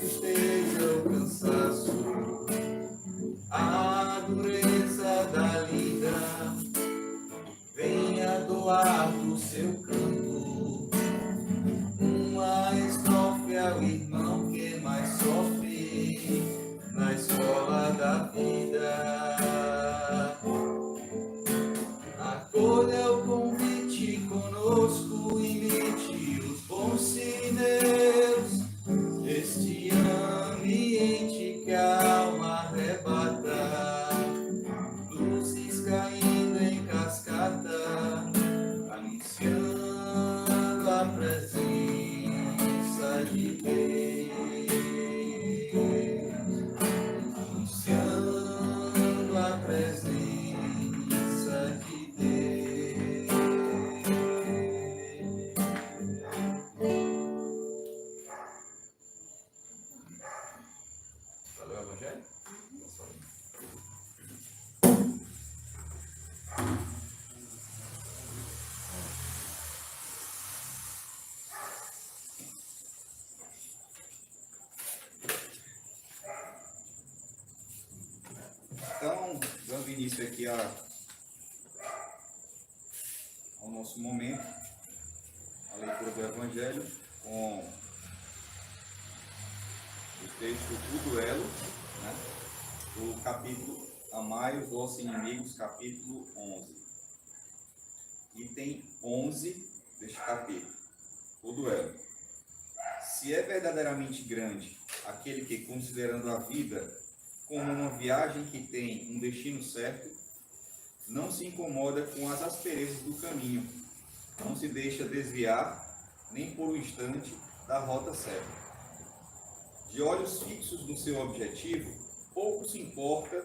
tristeza, o cansaço, a dureza da lida, venha doar do seu canto uma estrofe ao irmão que mais sofre na escola da vida. Acolha o convite conosco, imite os bons sineus, este ambiente que a alma arrebata, luzes caindo em cascata, anunciando a presença de Deus, anunciando a presença de Deus. Valeu, Evangelho? Então, dando início aqui ao nosso momento, a leitura do Evangelho, com o texto do duelo, né? O capítulo Amai os vossos inimigos, capítulo 11. Item 11 deste capítulo, o duelo. Se é verdadeiramente grande aquele que, considerando a vida como uma viagem que tem um destino certo, não se incomoda com as asperezas do caminho, não se deixa desviar, nem por um instante, da rota certa. De olhos fixos no seu objetivo, pouco se importa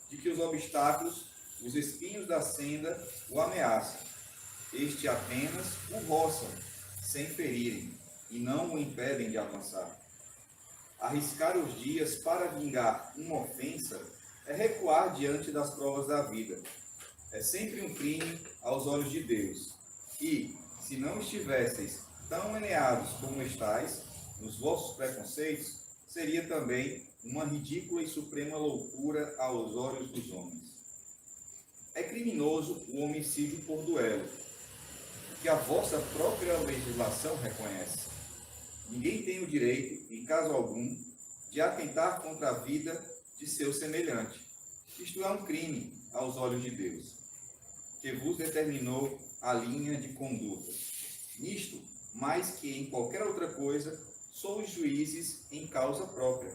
de que os obstáculos, os espinhos da senda, o ameaçam. Este apenas o roçam, sem ferirem, e não o impedem de avançar. Arriscar os dias para vingar uma ofensa é recuar diante das provas da vida. É sempre um crime aos olhos de Deus. E, se não estivesseis tão meneados como estáis nos vossos preconceitos, seria também uma ridícula e suprema loucura aos olhos dos homens. É criminoso o homicídio por duelo, que a vossa própria legislação reconhece. Ninguém tem o direito, em caso algum, de atentar contra a vida de seu semelhante. Isto é um crime aos olhos de Deus, que vos determinou a linha de conduta. Nisto, mais que em qualquer outra coisa, sois juízes em causa própria.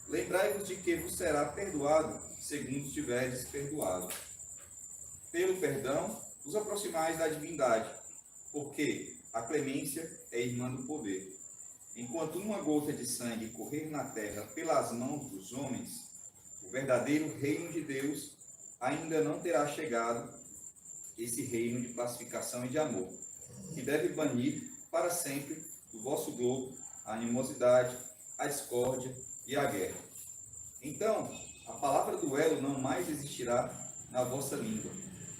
Lembrai-vos de que vos será perdoado, segundo tiverdes perdoado. Pelo perdão, vos aproximais da divindade, porque a clemência é irmã do poder. Enquanto uma gota de sangue correr na terra pelas mãos dos homens, o verdadeiro reino de Deus ainda não terá chegado, esse reino de pacificação e de amor, que deve banir para sempre do vosso globo a animosidade, a discórdia e a guerra. Então, a palavra duelo não mais existirá na vossa língua,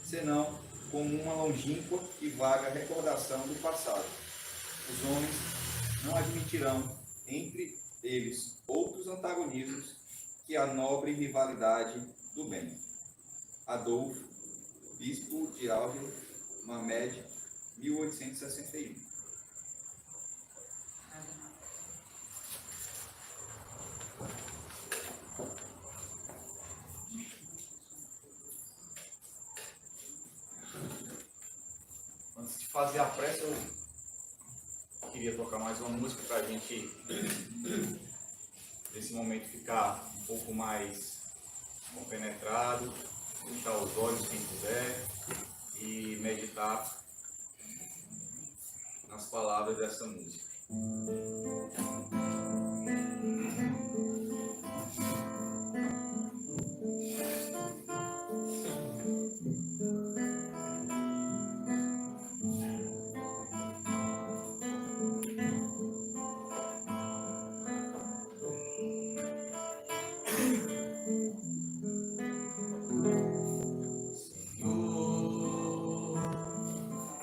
senão como uma longínqua e vaga recordação do passado. Os homens não admitirão entre eles outros antagonismos que a nobre rivalidade do bem. Adolfo, bispo de Alger, Mamed, 1861. Antes de fazer a prece, eu queria tocar mais uma música para a gente, nesse momento, ficar um pouco mais compenetrado, fechar os olhos quem puder e meditar nas palavras dessa música.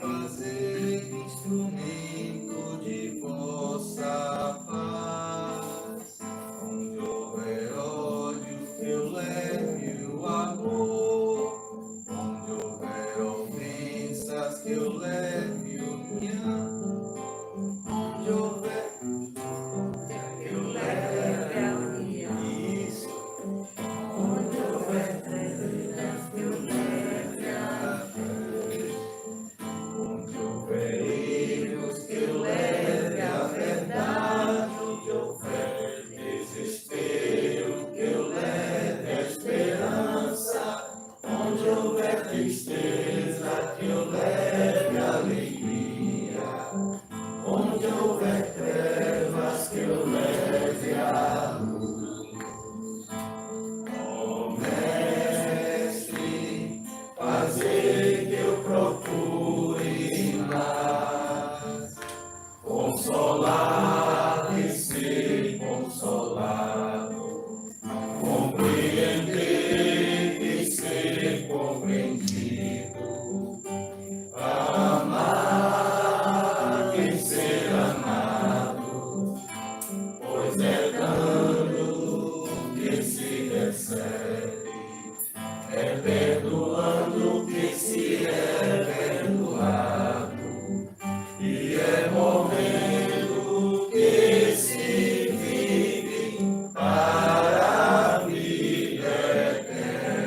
Fazer instrumento de vossa paz. pervas que eu leve união, onde houver que eu leve a união. Isso, onde houver trevas que eu leve a fé, onde houver erros que eu leve a verdade, onde houver desespero que eu leve a esperança, onde houver tristeza que eu leve a alegria, onde houver trevas que eu leve a luz. Ó Mestre, fazer que eu procure mais consolar e ser consolado, compreender e ser compreendido, amar e ser amado, pois é dando que se recebe, é perdoando que se é perdoado, e é morrendo que se vive para a vida eterna.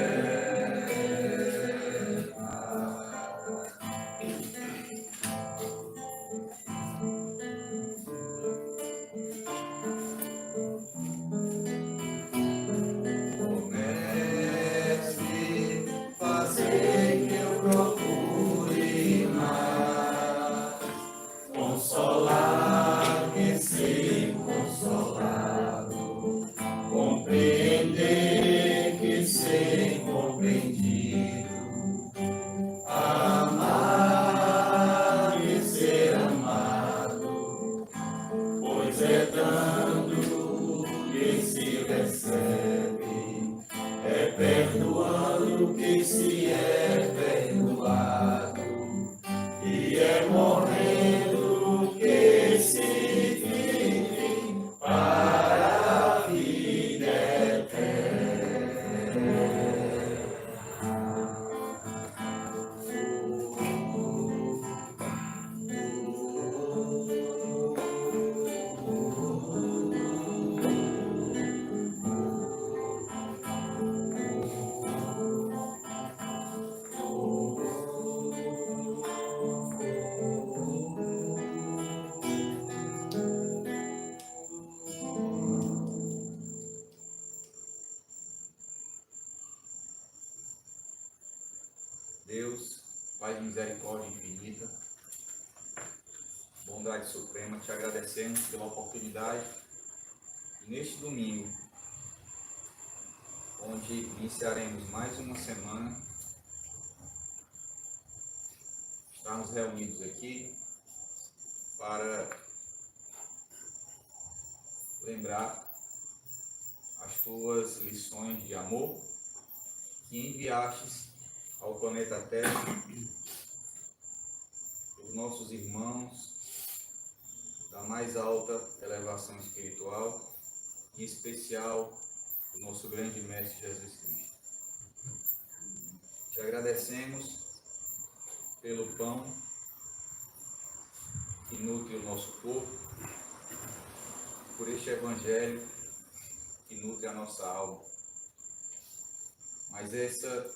Ó Mestre, fazer que eu procure mais consolar e ser consolado, compreender que ser compreendido, amar e ser amado, pois é dando que se recebe, é perdoando que se é perdoado, e é morrendo que se vive para a vida eterna. Deus, Pai de misericórdia infinita, bondade suprema, te agradecemos pela oportunidade de, neste domingo, onde iniciaremos mais uma semana, estarmos reunidos aqui para lembrar as tuas lições de amor que enviastes ao planeta Terra, os nossos irmãos da mais alta elevação espiritual, em especial o nosso grande Mestre Jesus Cristo. Te agradecemos pelo pão que nutre o nosso corpo, por este Evangelho que nutre a nossa alma. Mas essa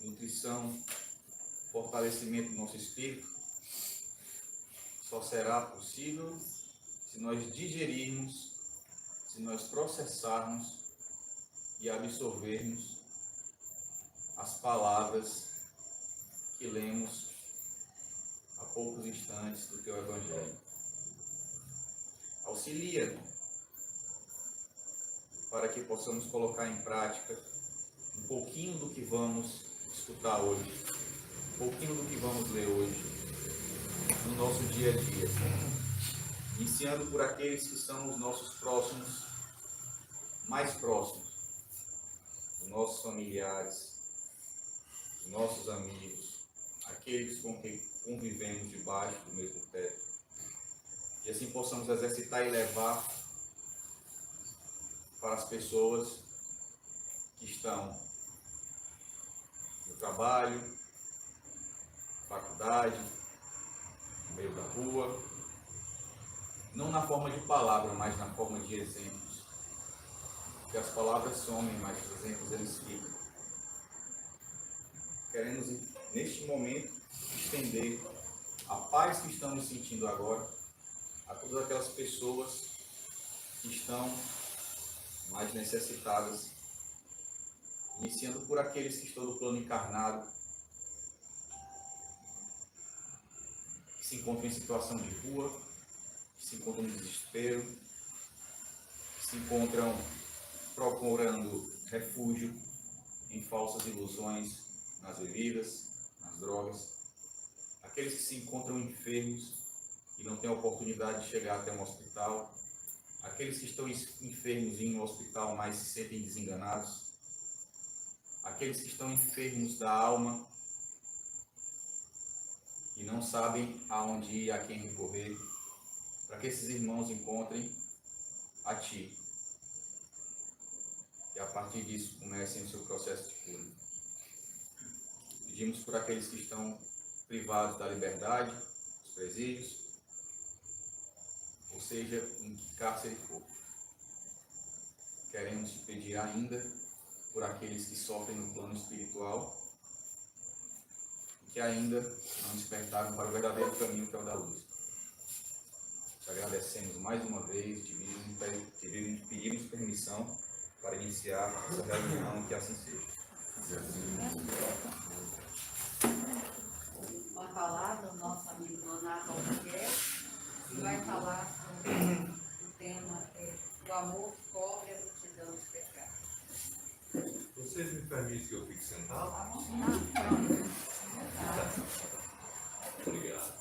nutrição, fortalecimento do nosso espírito, só será possível se nós digerirmos, se nós processarmos e absorvermos as palavras que lemos há poucos instantes do teu Evangelho. Auxilia para que possamos colocar em prática um pouquinho do que vamos escutar hoje, um pouquinho do que vamos ler hoje, no nosso dia a dia, iniciando por aqueles que são os nossos próximos, mais próximos, os nossos familiares, os nossos amigos, aqueles com quem convivemos debaixo do mesmo teto, e assim possamos exercitar e levar para as pessoas que estão no trabalho, faculdade, no meio da rua, não na forma de palavra, mas na forma de exemplos. Porque as palavras somem, mas os exemplos eles ficam. Queremos, neste momento, estender a paz que estamos sentindo agora a todas aquelas pessoas que estão mais necessitadas, iniciando por aqueles que estão no plano encarnado, que se encontram em situação de rua, que se encontram em desespero, que se encontram procurando refúgio em falsas ilusões, nas bebidas, nas drogas, aqueles que se encontram enfermos e não têm a oportunidade de chegar até um hospital, aqueles que estão enfermos em um hospital, mas se sentem desenganados, aqueles que estão enfermos da alma e não sabem aonde ir, a quem recorrer, para que esses irmãos encontrem a Ti. E a partir disso comecem o seu processo de cura. Pedimos por aqueles que estão privados da liberdade, dos presídios, ou seja, em que cárcere for. Queremos pedir ainda por aqueles que sofrem no plano espiritual e que ainda não despertaram para o verdadeiro caminho que é o da luz. Te agradecemos mais uma vez, pedimos permissão para iniciar essa reunião, que assim seja. Vai falar do nosso amigo Donato Albuquerque e vai falar sobre o tema do amor que cobre a multidão dos pecados. Vocês me permitem que eu fique sentado? Obrigado.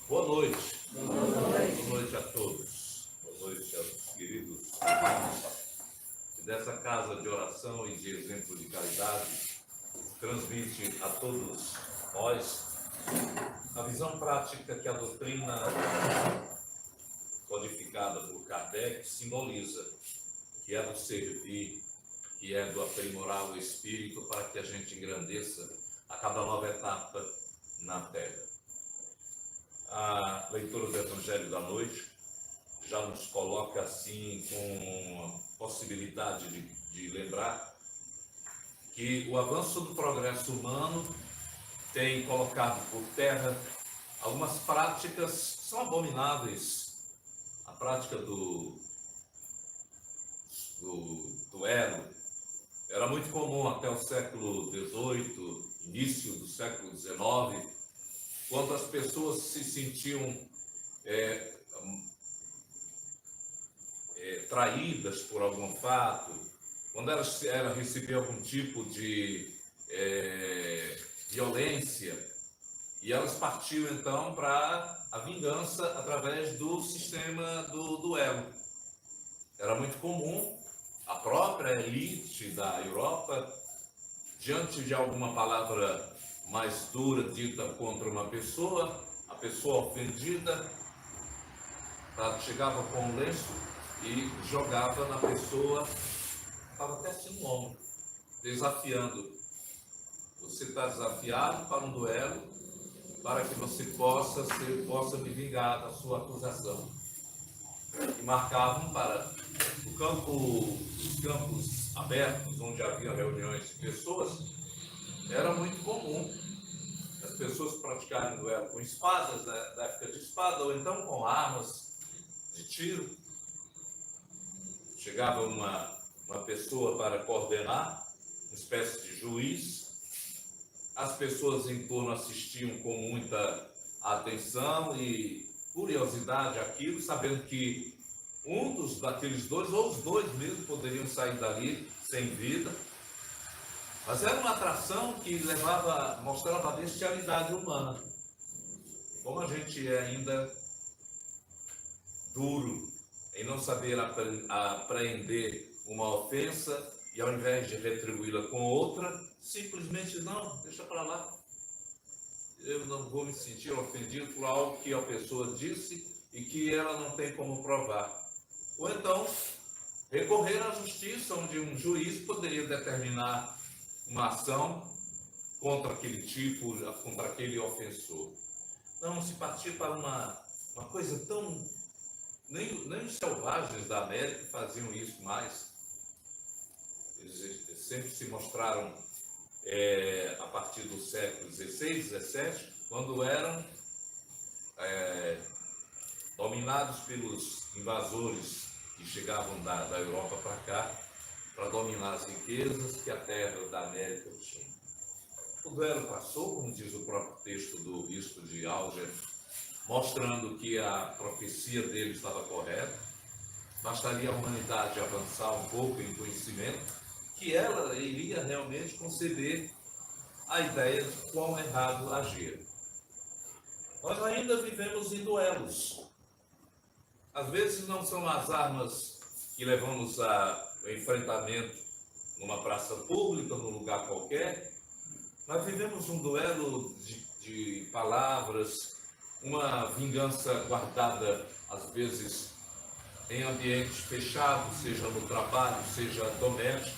Boa noite. Boa noite a todos. Boa noite aos queridos irmãos dessa casa de oração e de exemplo de caridade. Transmite a todos nós a visão prática que a doutrina codificada por Kardec simboliza, que é do servir, que é do aprimorar o espírito para que a gente engrandeça a cada nova etapa na Terra. A leitura do Evangelho da noite já nos coloca assim com a possibilidade de lembrar que o avanço do progresso humano tem colocado por terra algumas práticas que são abomináveis. A prática do duelo era muito comum até o século XVIII, início do século XIX, quando as pessoas se sentiam traídas por algum fato, quando elas recebiam algum tipo de violência, e elas partiam então para a vingança através do sistema do duelo. Era muito comum a própria elite da Europa, diante de alguma palavra mais dura dita contra uma pessoa, a pessoa ofendida chegava com um lenço e jogava na pessoa, estava até assim no ombro, desafiando. Você está desafiado para um duelo, para que você possa me vingar da sua acusação. E marcavam para os campos abertos, onde havia reuniões de pessoas, era muito comum as pessoas praticarem duelo com espadas, da época de espada, ou então com armas de tiro. Chegava uma pessoa para coordenar, uma espécie de juiz. As pessoas em torno assistiam com muita atenção e curiosidade àquilo, sabendo que daqueles dois, ou os dois mesmo, poderiam sair dali sem vida. Mas era uma atração que mostrava a bestialidade humana. Como a gente é ainda duro em não saber apreender uma ofensa e, ao invés de retribuí-la com outra, simplesmente não, deixa para lá. Eu não vou me sentir ofendido por algo que a pessoa disse e que ela não tem como provar. Ou então, recorrer à justiça, onde um juiz poderia determinar uma ação contra aquele tipo, contra aquele ofensor. Não, se partir para uma coisa tão... Nem os selvagens da América faziam isso mais. Eles sempre se mostraram, a partir do século XVI, XVII, quando eram dominados pelos invasores que chegavam da Europa para cá, para dominar as riquezas que a terra da América tinha. O duelo passou, como diz o próprio texto do bispo de Alger, mostrando que a profecia dele estava correta. Bastaria a humanidade avançar um pouco em conhecimento, que ela iria realmente conceber a ideia de quão errado agir. Nós ainda vivemos em duelos. Às vezes não são as armas que levamos ao enfrentamento numa praça pública, num lugar qualquer, mas vivemos um duelo de palavras, uma vingança guardada, às vezes, em ambientes fechados, seja no trabalho, seja doméstico.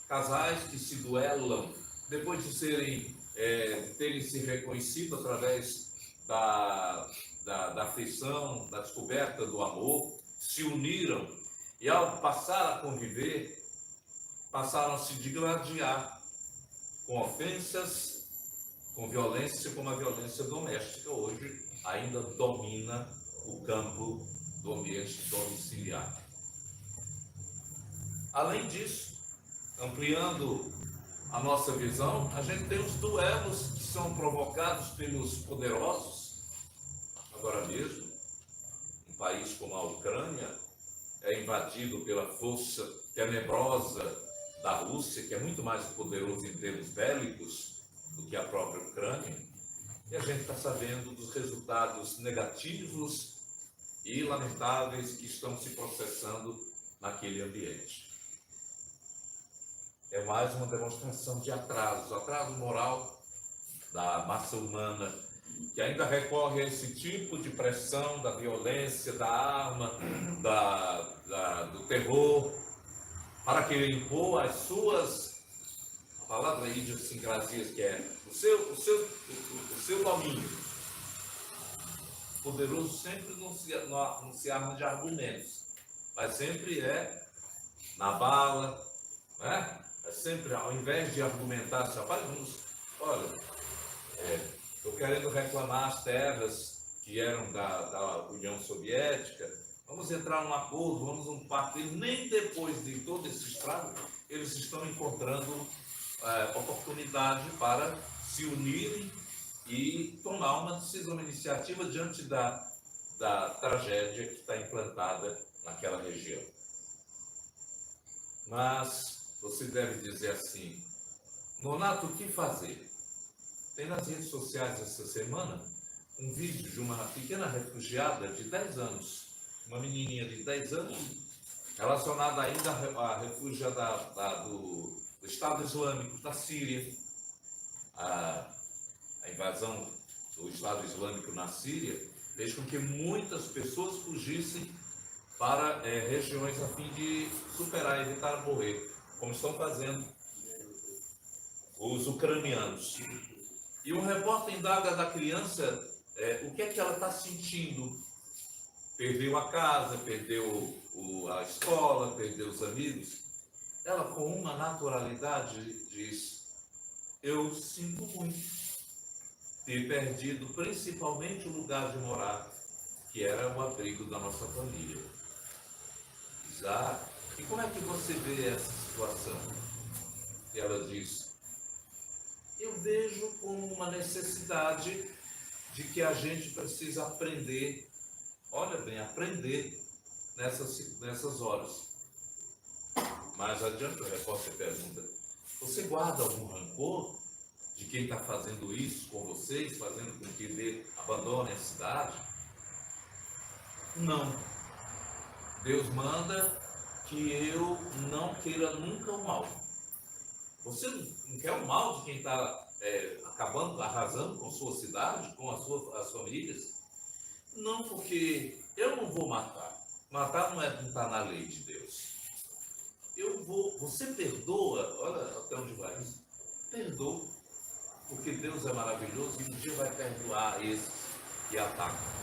Casais que se duelam, depois de terem se reconhecido através da afeição, da descoberta do amor, se uniram e, ao passar a conviver, passaram a se digladiar com ofensas, com violência, como a violência doméstica hoje ainda domina o campo do ambiente domiciliar. Além disso, ampliando a nossa visão, a gente tem os duelos que são provocados pelos poderosos. Agora mesmo, um país como a Ucrânia é invadido pela força tenebrosa da Rússia, que é muito mais poderoso em termos bélicos do que a própria Ucrânia, e a gente está sabendo dos resultados negativos e lamentáveis que estão se processando naquele ambiente. É mais uma demonstração de atraso moral da massa humana, que ainda recorre a esse tipo de pressão da violência, da arma, do terror, para querer impor as suas, a palavra idiosincrasias, que é o seu domínio. O poderoso sempre não se arma de argumentos, mas sempre é na bala, né? É sempre, ao invés de argumentar, assim, olha, estou querendo reclamar as terras que eram da União Soviética, vamos entrar num acordo, vamos num pacto. E nem depois de todo esse estrago, eles estão encontrando oportunidade para se unirem e tomar uma decisão, uma iniciativa diante da tragédia que está implantada naquela região. Mas você deve dizer assim: Nonato, o que fazer? Tem nas redes sociais essa semana um vídeo de uma pequena refugiada de 10 anos, uma menininha de 10 anos, relacionada ainda à refúgia do Estado Islâmico da Síria. A invasão do Estado Islâmico na Síria fez com que muitas pessoas fugissem para regiões a fim de superar e evitar morrer, como estão fazendo os ucranianos. E um repórter indaga da criança o que é que ela está sentindo. Perdeu a casa, perdeu a escola, perdeu os amigos. Ela, com uma naturalidade, diz: eu sinto muito ter perdido principalmente o lugar de morar, que era o abrigo da nossa família. Isaac, e como é que você vê essa situação? E ela diz: eu vejo como uma necessidade de que a gente precisa aprender, olha bem, aprender nessas horas. Mais adiante o repórter pergunta: você guarda algum rancor de quem está fazendo isso com vocês, fazendo com que abandonem a cidade? Não. Deus manda que eu não queira nunca o mal. Você não quer o mal de quem está acabando, arrasando com sua cidade, com as famílias? Não, porque eu não vou matar. Matar não está na lei de Deus. Você perdoa, olha até onde vai isso, perdoa. porque Deus é maravilhoso e um dia vai perdoar esses que atacam.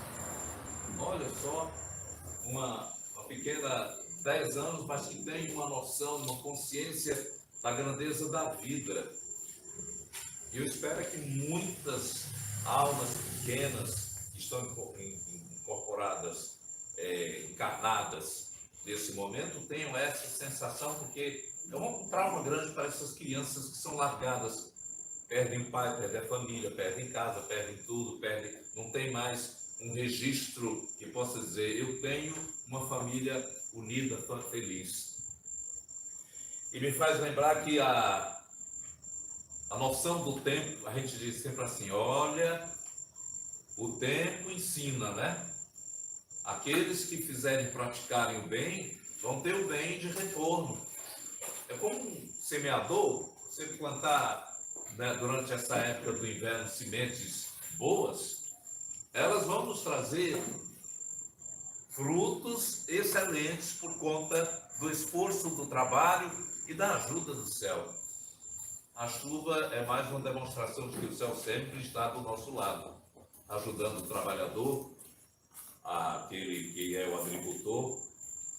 Olha só, uma pequena 10 anos, mas que tem uma noção, uma consciência da grandeza da vida. E eu espero que muitas almas pequenas que estão incorporadas, encarnadas nesse momento, tenham essa sensação, porque é um trauma grande para essas crianças que são largadas, perdem o pai, perdem a família, perdem casa, perdem tudo, não tem mais um registro que possa dizer, eu tenho uma família unida, feliz. E me faz lembrar que a noção do tempo, a gente diz sempre assim, olha, o tempo ensina, né? Aqueles que fizerem praticarem o bem, vão ter o bem de retorno. É como um semeador, você plantar, né, durante essa época do inverno sementes boas, elas vão nos trazer frutos excelentes por conta do esforço, do trabalho e da ajuda do céu. A chuva é mais uma demonstração de que o céu sempre está do nosso lado, ajudando o trabalhador, aquele que é o agricultor,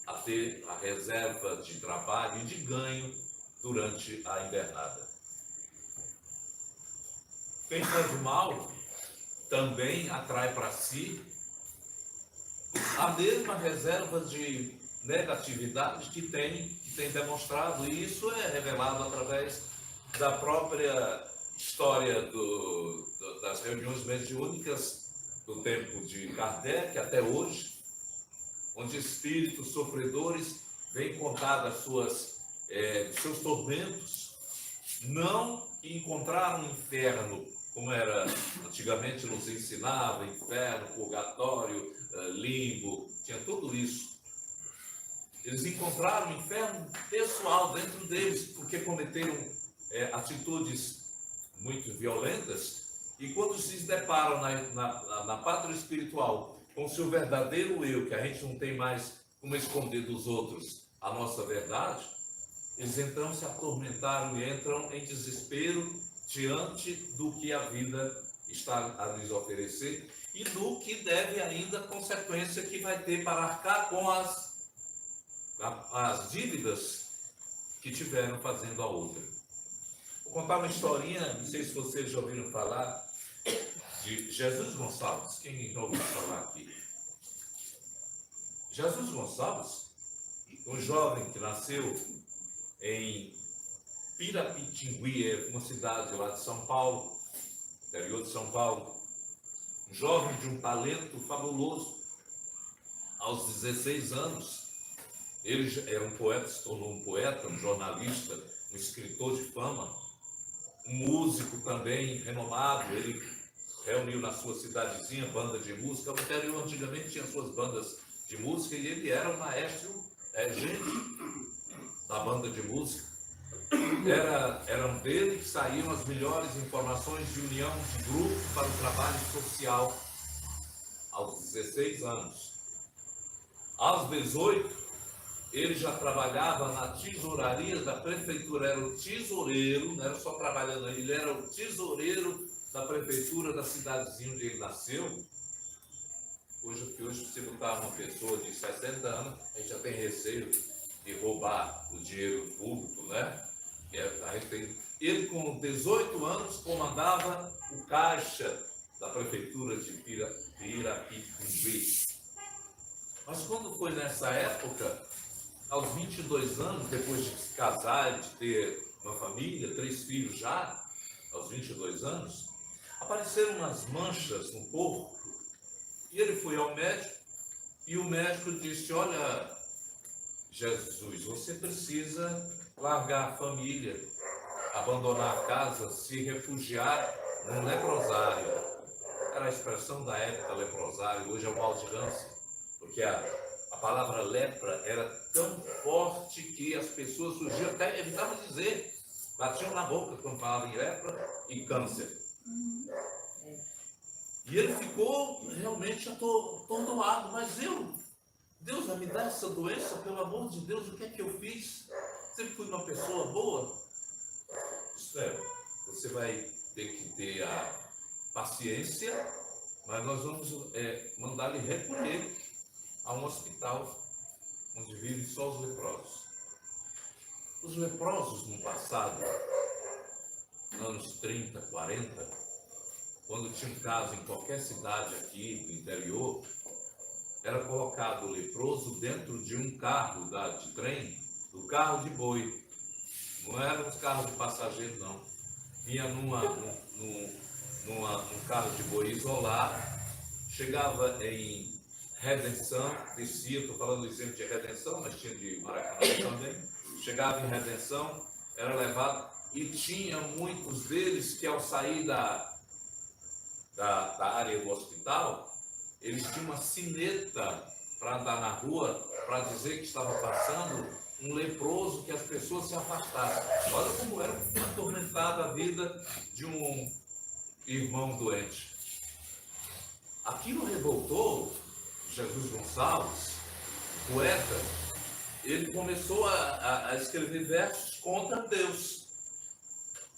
a ter a reserva de trabalho e de ganho durante a invernada. Quem faz o mal também atrai para si a mesma reserva de negatividade que tem demonstrado, e isso é revelado através da própria história das reuniões mediúnicas do tempo de Kardec até hoje, onde espíritos sofredores vêm contar dos seus tormentos, não que encontraram um inferno, como era antigamente nos ensinava, inferno, purgatório, limbo, tinha tudo isso. Eles encontraram um inferno pessoal dentro deles, porque cometeram atitudes muito violentas, e quando se deparam na pátria espiritual com o seu verdadeiro eu, que a gente não tem mais como esconder dos outros a nossa verdade, eles então se atormentaram e entram em desespero diante do que a vida está a lhes oferecer e do que deve ainda, consequência que vai ter para arcar com as dívidas que tiveram fazendo a outra. Vou contar uma historinha, não sei se vocês já ouviram falar, de Jesus Gonçalves. Quem já ouviu falar aqui? Jesus Gonçalves, um jovem que nasceu em Pirapitingui, uma cidade lá de São Paulo, interior de São Paulo, um jovem de um talento fabuloso. Aos 16 anos, ele era um poeta, se tornou um poeta, um jornalista, um escritor de fama, um músico também renomado. Ele reuniu na sua cidadezinha banda de música. O interior antigamente tinha suas bandas de música e ele era o maestro regente da banda de música. Eram dele que saíam as melhores informações de união de grupo para o trabalho social aos 16 anos. Aos 18, ele já trabalhava na tesouraria da prefeitura, era o tesoureiro, não era só trabalhando, ele era o tesoureiro da prefeitura da cidadezinha onde ele nasceu. Hoje, se você botar uma pessoa de 60 anos, a gente já tem receio de roubar o dinheiro público, né? Ele, com 18 anos, comandava o caixa da prefeitura de Pirapitingui. Mas quando foi nessa época, aos 22 anos, depois de se casar e de ter uma família, 3 filhos já, aos 22 anos, apareceram umas manchas no corpo, e ele foi ao médico, e o médico disse: olha, Jesus, você precisa largar a família, abandonar a casa, se refugiar num leprosário. Era a expressão da época, leprosário, hoje é o mal de Hansen, porque a palavra lepra era tão forte que as pessoas surgiam, até evitavam dizer, batiam na boca quando falavam em lepra e câncer. E ele ficou realmente atordoado, mas Deus vai me dar essa doença, pelo amor de Deus, o que é que eu fiz? Sempre fui uma pessoa boa. Isso é, você vai ter que ter a paciência, mas nós vamos mandar ele recolher a um hospital onde vivem só os leprosos. Os leprosos no passado, anos 30, 40, quando tinha um caso em qualquer cidade aqui do interior, era colocado o leproso dentro de um carro de trem, do carro de boi. Não era um carro de passageiro, não. Vinha num carro de boi isolado, chegava em Redenção, descia, estou falando do exemplo de Redenção, mas tinha de Maracanã também. Chegava em Redenção, era levado, e tinha muitos deles que ao sair da área do hospital, eles tinham uma sineta para andar na rua, para dizer que estava passando um leproso, que as pessoas se afastassem. Olha como era atormentada a vida de um irmão doente. Aquilo revoltou Jesus Gonçalves, poeta. Ele começou a escrever versos contra Deus.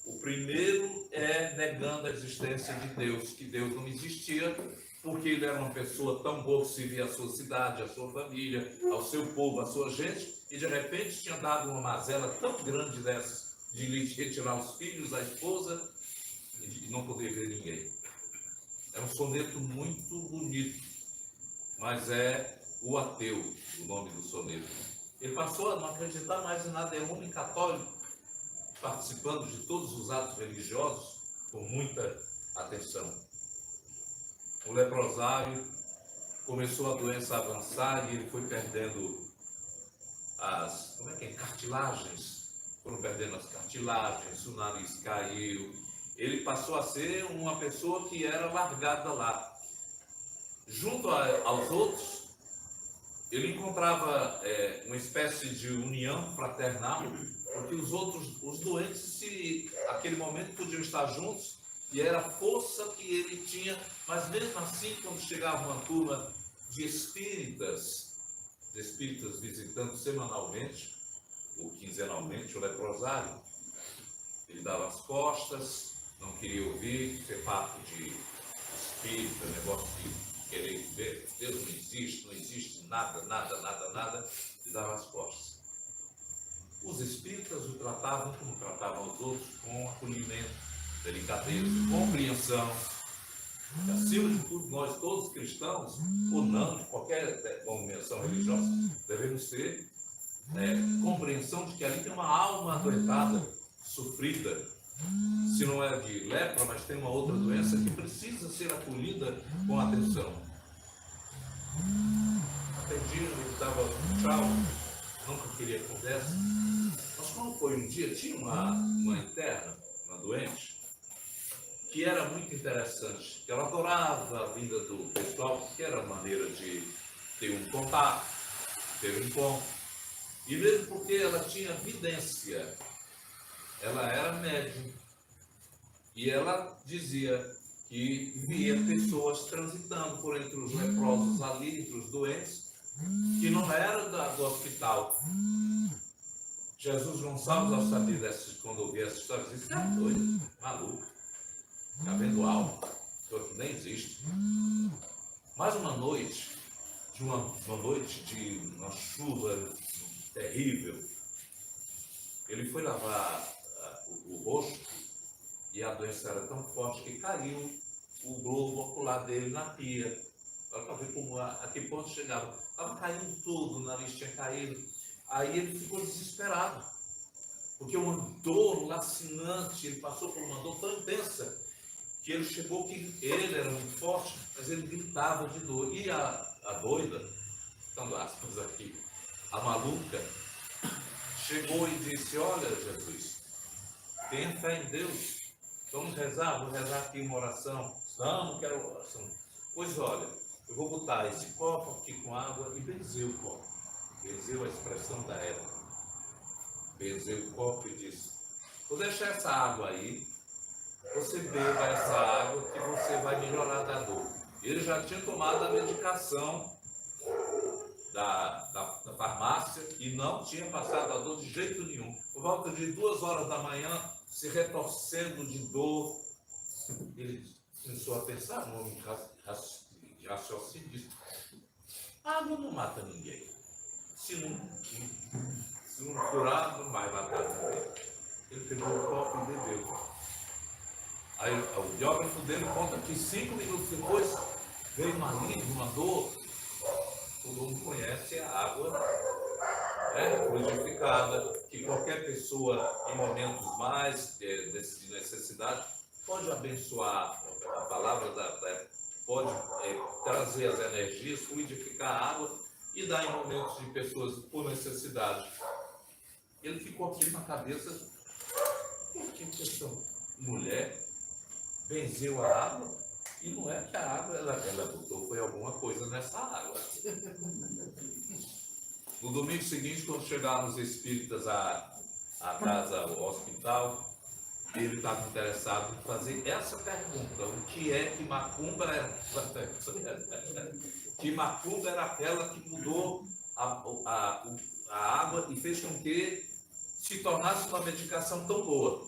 O primeiro é negando a existência de Deus, que Deus não existia, porque ele era uma pessoa tão boa que servia à sua cidade, à sua família, ao seu povo, à sua gente, e de repente tinha dado uma mazela tão grande dessas, de lhe retirar os filhos, a esposa, e não poder ver ninguém. É um soneto muito bonito, mas é o ateu, o nome do soneto. Ele passou a não acreditar mais em nada, é um homem católico, participando de todos os atos religiosos com muita atenção. O leprosário começou a doença a avançar e ele foi perdendo as cartilagens, foram perdendo as cartilagens, o nariz caiu. Ele passou a ser uma pessoa que era largada lá. Junto aos outros, ele encontrava uma espécie de união fraternal, porque os doentes, naquele momento, podiam estar juntos, e era a força que ele tinha, mas mesmo assim, quando chegava uma turma de espíritas visitando semanalmente, ou quinzenalmente, o leprosário, ele dava as costas, não queria ouvir, ser papo de espírita, negócio de querer ver, Deus não existe nada, e dava as costas. Os espíritas o tratavam como tratavam os outros, com acolhimento, delicadeza, compreensão. E, acima de tudo, nós todos cristãos, ou não, de qualquer denominação religiosa, devemos ter compreensão de que ali tem uma alma adoentada, sofrida, se não é de lepra, mas tem uma outra doença que precisa ser acolhida com atenção. Atendi, ele dava tchau, nunca queria conversa. Mas quando foi um dia, tinha uma interna, uma doente, que era muito interessante, que ela adorava a vinda do pessoal, porque era a maneira de ter um contato, ter um encontro, e mesmo porque ela tinha vidência, ela era médium, e ela dizia que via pessoas transitando por entre os leprosos ali, entre os doentes, que não era do hospital. Jesus Gonçalves, ao saber quando ouvia essa história, disse: "Você é doido, maluco, está vendo algo, que nem existe." Mais uma noite, uma noite de uma chuva terrível, ele foi lavar o rosto e a doença era tão forte que caiu o globo ocular dele na pia. Para ver como a que ponto chegava. Estava caindo tudo, o nariz tinha caído. Aí ele ficou desesperado, porque uma dor lacinante, ele passou por uma dor tão intensa, que ele chegou que ele era muito forte, mas ele gritava de dor. E a doida, dando aspas aqui, a maluca, chegou e disse: "Olha, Jesus, tenha fé em Deus, vamos rezar, vou rezar aqui uma oração." "Não quero oração." "Pois olha, eu vou botar esse copo aqui com água," e benzeu o copo, benzeu a expressão da época, benzeu o copo e disse: "Vou deixar essa água aí, você beba essa água que você vai melhorar da dor." Ele já tinha tomado a medicação da farmácia e não tinha passado a dor de jeito nenhum. Por volta de 2 horas da manhã, se retorcendo de dor, ele começou a pensar, um homem de raciocínio, disse: a água não mata ninguém. Se não curar, não vai matar ninguém. Ele pegou o copo e bebeu. Aí o biógrafo dele conta que 5 minutos depois veio um alívio, uma dor. Todo mundo conhece a água fluidificada, que qualquer pessoa, em momentos mais de necessidade, pode abençoar a palavra, pode trazer as energias, fluidificar a água e dar em momentos de pessoas por necessidade. Ele ficou aqui na cabeça: que questão? Mulher benzeu a água, e não é que a água ela botou, foi alguma coisa nessa água. No domingo seguinte, quando chegaram os espíritas à casa, ao hospital, ele estava interessado em fazer essa pergunta: o que é que macumba era? Que macumba era aquela que mudou a água e fez com que se tornasse uma medicação tão boa?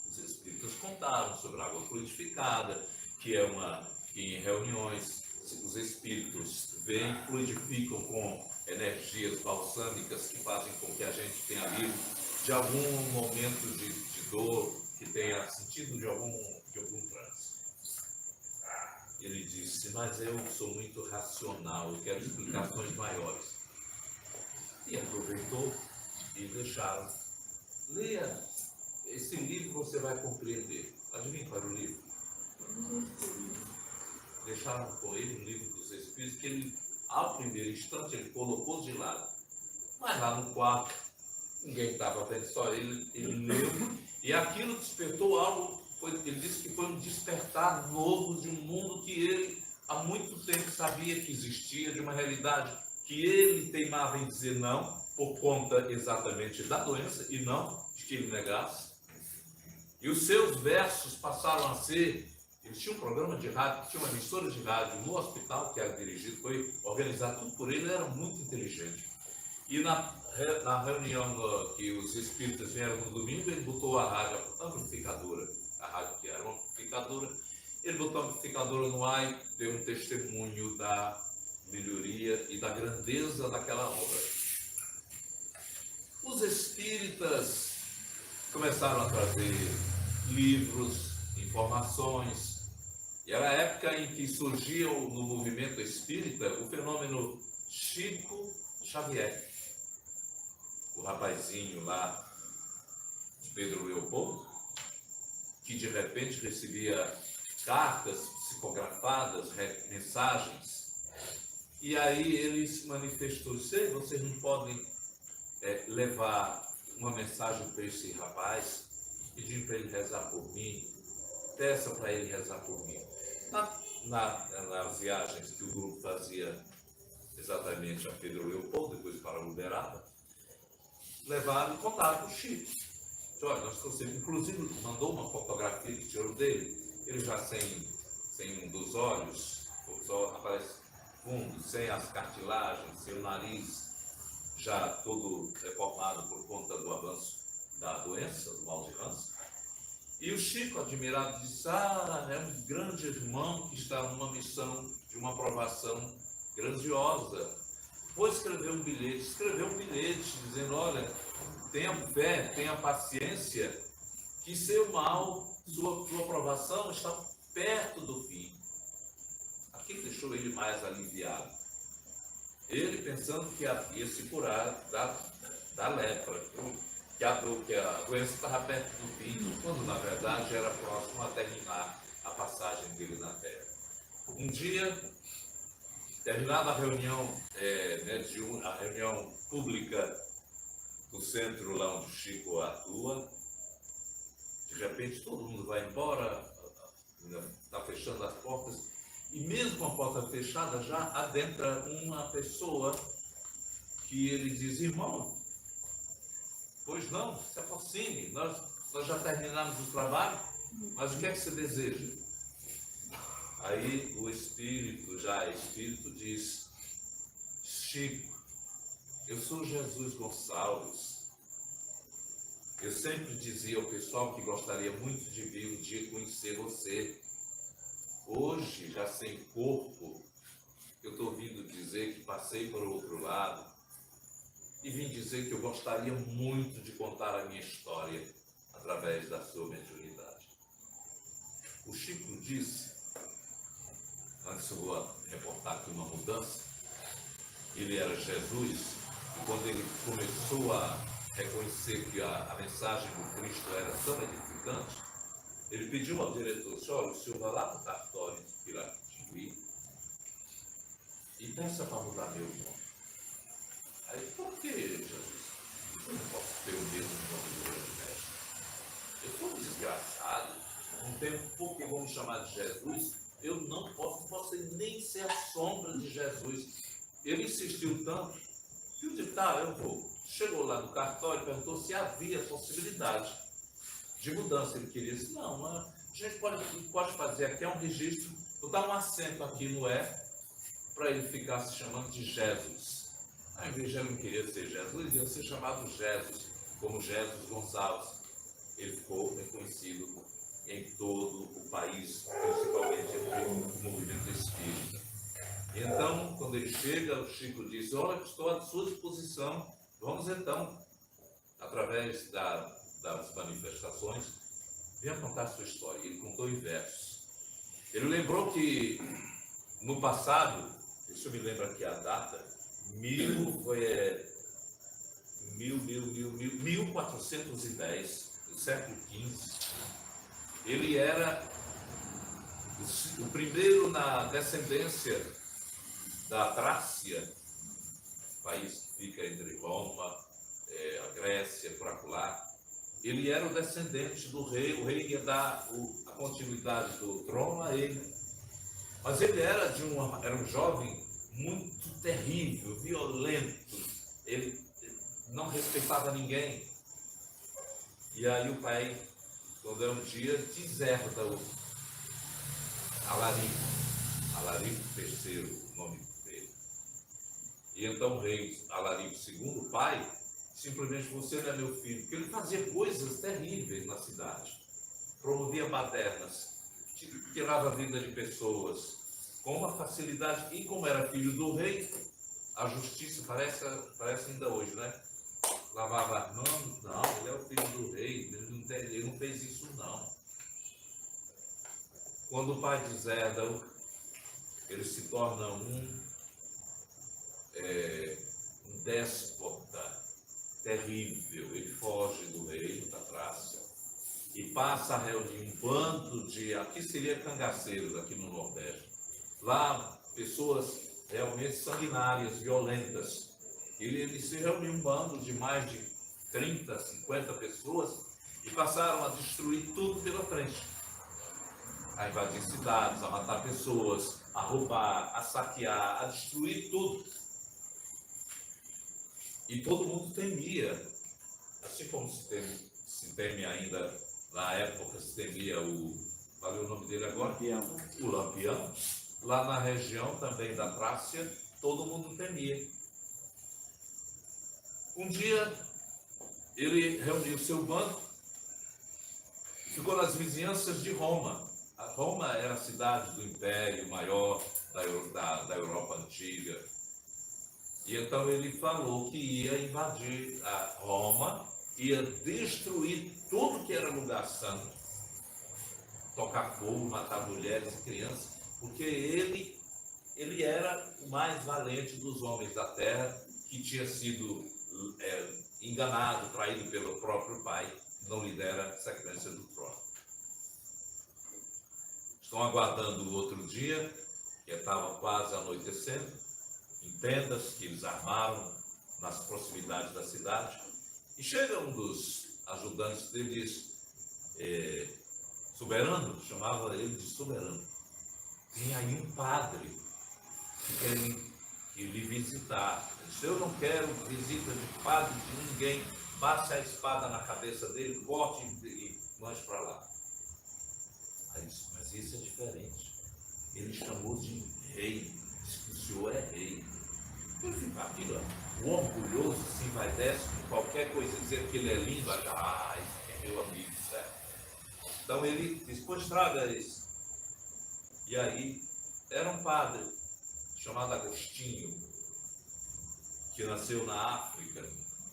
Os espíritas contaram sobre a água fluidificada, que em reuniões os espíritos vêm e fluidificam com energias balsâmicas que fazem com que a gente tenha livre de algum momento de dor, que tenha sentido de algum transe. Ele disse: mas eu sou muito racional, eu quero explicações maiores. E aproveitou e deixaram: leia esse livro, você vai compreender. Adivinha qual era o livro? Deixaram com ele um livro dos Espíritos que ele, ao primeiro instante, ele colocou de lado. Mas lá no quarto, ninguém estava vendo, só ele leu, e aquilo despertou algo. Ele disse que foi um despertar novo de um mundo que ele há muito tempo sabia que existia, de uma realidade que ele teimava em dizer não, por conta exatamente da doença, e não de que ele negasse. E os seus versos passaram a ser... Ele tinha um programa de rádio, tinha uma emissora de rádio no hospital que era dirigido, foi organizado tudo por ele, ele era muito inteligente. E na reunião que os espíritas vieram no domingo, ele botou a rádio amplificadora, a rádio que era uma amplificadora, ele botou a amplificadora no ar e deu um testemunho da melhoria e da grandeza daquela obra. Os espíritas começaram a trazer livros, informações, e era a época em que surgia no movimento espírita o fenômeno Chico Xavier, o rapazinho lá de Pedro Leopoldo, que de repente recebia cartas psicografadas, mensagens, e aí ele se manifestou: vocês não podem levar uma mensagem para esse rapaz, pedindo para ele rezar por mim, peça para ele rezar por mim. Nas viagens que o grupo fazia exatamente a Pedro Leopoldo, depois para Uberaba, levaram e contaram para o Chico. Olha, nós trouxemos, inclusive mandou uma fotografia que tirou dele, ele já sem um dos olhos, só aparece fundo, sem as cartilagens, sem o nariz já todo deformado por conta do avanço da doença, do mal de Hansen. E o Chico, admirado, disse: é um grande irmão que está numa missão de uma aprovação grandiosa. Vou escrever um bilhete. Escreveu um bilhete dizendo: olha, tenha fé, tenha paciência, que seu mal, sua aprovação está perto do fim. Aquilo deixou ele mais aliviado. Ele pensando que ia se curar da lepra, que a doença estava perto do fim, quando na verdade era próximo a terminar a passagem dele na Terra. Um dia, terminada a reunião, a reunião pública do centro lá onde o Chico atua, de repente todo mundo vai embora, está fechando as portas, e mesmo com a porta fechada já adentra uma pessoa que ele diz: irmão, pois não, se aproxime, nós já terminamos o trabalho, mas o que é que você deseja? Aí o espírito diz: Chico, eu sou Jesus Gonçalves, Eu sempre dizia ao pessoal que gostaria muito de vir um dia conhecer você. Hoje, já sem corpo, eu estou vindo dizer que passei para o outro lado e vim dizer que eu gostaria muito de contar a minha história através da sua mediunidade. O Chico disse, antes eu vou reportar aqui uma mudança, ele era Jesus, e quando ele começou a reconhecer que a mensagem do Cristo era tão edificante, ele pediu ao diretor, olha, o senhor vai lá para o cartório de Piratingui e peça para mudar meu nome. Aí, por que, Jesus? Eu não posso ter o mesmo nome do grande mestre. Eu sou um desgraçado, não tenho por que vão me chamar de Jesus, eu não posso nem ser a sombra de Jesus. Ele insistiu tanto, que eu disse, tá, eu vou. Chegou lá no cartório e perguntou se havia possibilidade de mudança. Ele queria, disse, não, a gente pode fazer aqui, é um registro, vou dar um acento aqui no E, para ele ficar se chamando de Jesus. Ao invés de ele não queria ser Jesus, ele ia ser chamado Jesus, como Jesus Gonçalves. Ele ficou reconhecido em todo o país, principalmente entre o movimento espírita. Então, quando ele chega, o Chico diz, olha, estou à sua disposição, vamos então, através das manifestações, venha contar a sua história. Ele contou em versos. Ele lembrou que, no passado, deixa eu me lembrar aqui a data, 1410, do século XV, ele era o primeiro na descendência da Trácia, país que fica entre Roma, a Grécia, por acolá. Ele era o descendente do rei, o rei ia dar a continuidade do trono a ele. Mas ele era um jovem muito terrível, violento, ele não respeitava ninguém. E aí o pai, quando é um dia, deserda o Alarico III, o nome dele. E então o rei Alarico II, o pai, simplesmente, você não é meu filho, porque ele fazia coisas terríveis na cidade, promovia badernas, tirava a vida de pessoas com uma facilidade, e como era filho do rei, a justiça parece ainda hoje, né? Lavava as mãos, não, ele é o filho do rei, ele não fez isso não. Quando o pai deserda, ele se torna um déspota terrível, ele foge do reino da Trácia e passa a reunir um bando de, aqui seria cangaceiros, aqui no Nordeste, lá pessoas realmente sanguinárias, violentas. Ele se reuniu um bando de mais de 30, 50 pessoas e passaram a destruir tudo pela frente, a invadir cidades, a matar pessoas, a roubar, a saquear, a destruir tudo. E todo mundo temia, assim como se teme ainda, na época se temia qual é o nome dele agora? O Lampião. Lá na região também da Trácia, todo mundo temia. Um dia, ele reuniu seu bando, ficou nas vizinhanças de Roma. Roma era a cidade do império maior da Europa antiga. E então ele falou que ia invadir a Roma, ia destruir tudo que era lugar santo, tocar fogo, matar mulheres e crianças, porque ele era o mais valente dos homens da terra, que tinha sido enganado, traído pelo próprio pai, que não lhe dera a sequência do trono. Estão aguardando o outro dia, que estava quase anoitecendo, em tendas que eles armaram nas proximidades da cidade, e chega um dos ajudantes dele e diz, soberano, chamava ele de soberano, tem aí um padre que quer lhe visitar. Ele disse, eu não quero visita de padre de ninguém, passe a espada na cabeça dele, corte e mande para lá. Aí disse, mas isso é diferente, ele chamou de rei, disse que o senhor é rei. Ele ficou aquilo, o orgulhoso se envaidece com qualquer coisa, dizer que ele é lindo, esse é meu amigo, certo? Então ele disse, pois traga isso. E aí, era um padre chamado Agostinho, que nasceu na África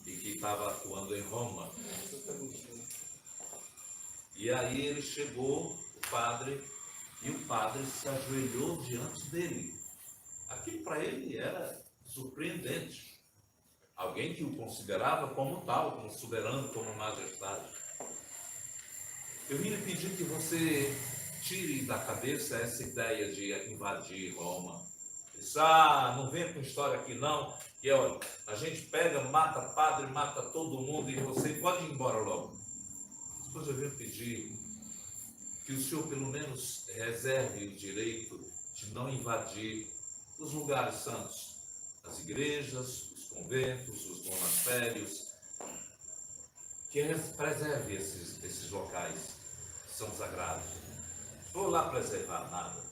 e que estava atuando em Roma. E aí ele chegou, o padre se ajoelhou diante dele. Aquilo para ele era surpreendente. Alguém que o considerava como tal, como soberano, como majestade. Eu vim lhe pedir que você tire da cabeça essa ideia de invadir Roma. Disse, não venha com história aqui não, que olha, a gente pega, mata padre, mata todo mundo e você pode ir embora logo. Depois eu vim pedir que o senhor pelo menos reserve o direito de não invadir os lugares santos, as igrejas, os conventos, os monastérios, que preserve esses locais que são sagrados. Não vou lá preservar nada.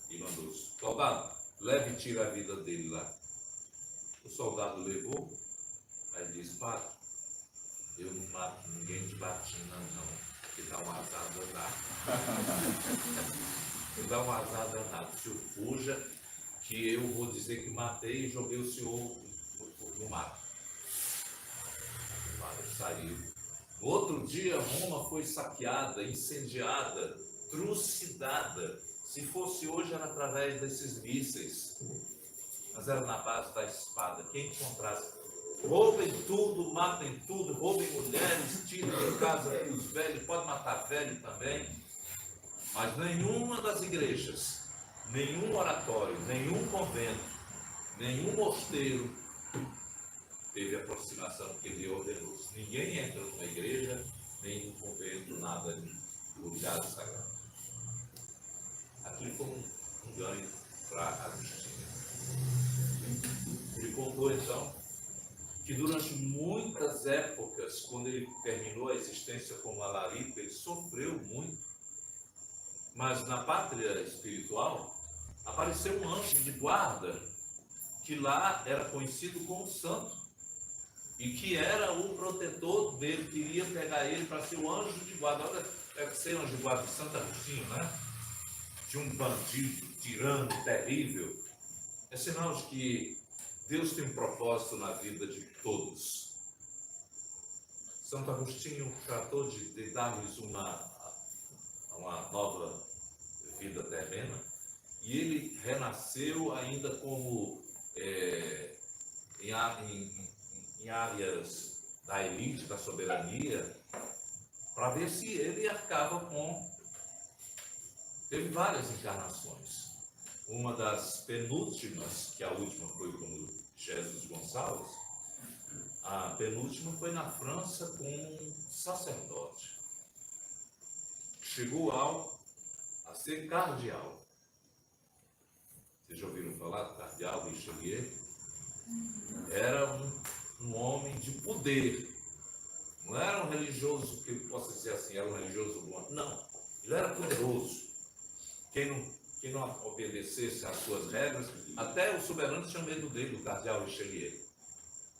E mandou o soldado, leve e tira a vida dele lá. O soldado levou, aí disse, padre, eu não mato ninguém de batina não, que dá um azar danado. Eu dá um azar danado. O senhor fuja, que eu vou dizer que matei e joguei o senhor no mar. O padre saiu. No outro dia, Roma foi saqueada, incendiada, trucidada. Se fosse hoje, era através desses mísseis. Mas era na base da espada. Quem encontrasse, roubem tudo, matem tudo, roubem mulheres, tirem de casa os velhos, pode matar velho também. Mas nenhuma das igrejas, nenhum oratório, nenhum convento, nenhum mosteiro teve a aproximação que ele ordenou. Ninguém entra numa igreja, nem num convento, nada de lugar sagrado. Aquilo foi um ganho para Agostinho. Ele contou então que durante muitas épocas, quando ele terminou a existência como alarico, ele sofreu muito. Mas na pátria espiritual apareceu um anjo de guarda que lá era conhecido como santo e que era o protetor dele, queria pegar ele para ser o anjo de guarda. Olha, deve ser anjo de guarda de Santo Agostinho, né? De um bandido, tirano, terrível. É sinal de que Deus tem um propósito na vida de todos. Santo Agostinho tratou de dar-lhes uma nova vida terrena e ele renasceu ainda como em áreas da elite, da soberania, para ver se ele arcava com... Teve várias encarnações. Uma das penúltimas, que a última foi como Jesus Gonçalves, a penúltima foi na França com um sacerdote. Chegou a ser cardeal. Vocês já ouviram falar do cardeal Richelieu? Era um homem de poder. Não era um religioso que eu possa dizer assim, era um religioso bom. Não, ele era poderoso. Quem não obedecesse às suas regras, até o soberano tinha medo dele, o cardeal Richelieu.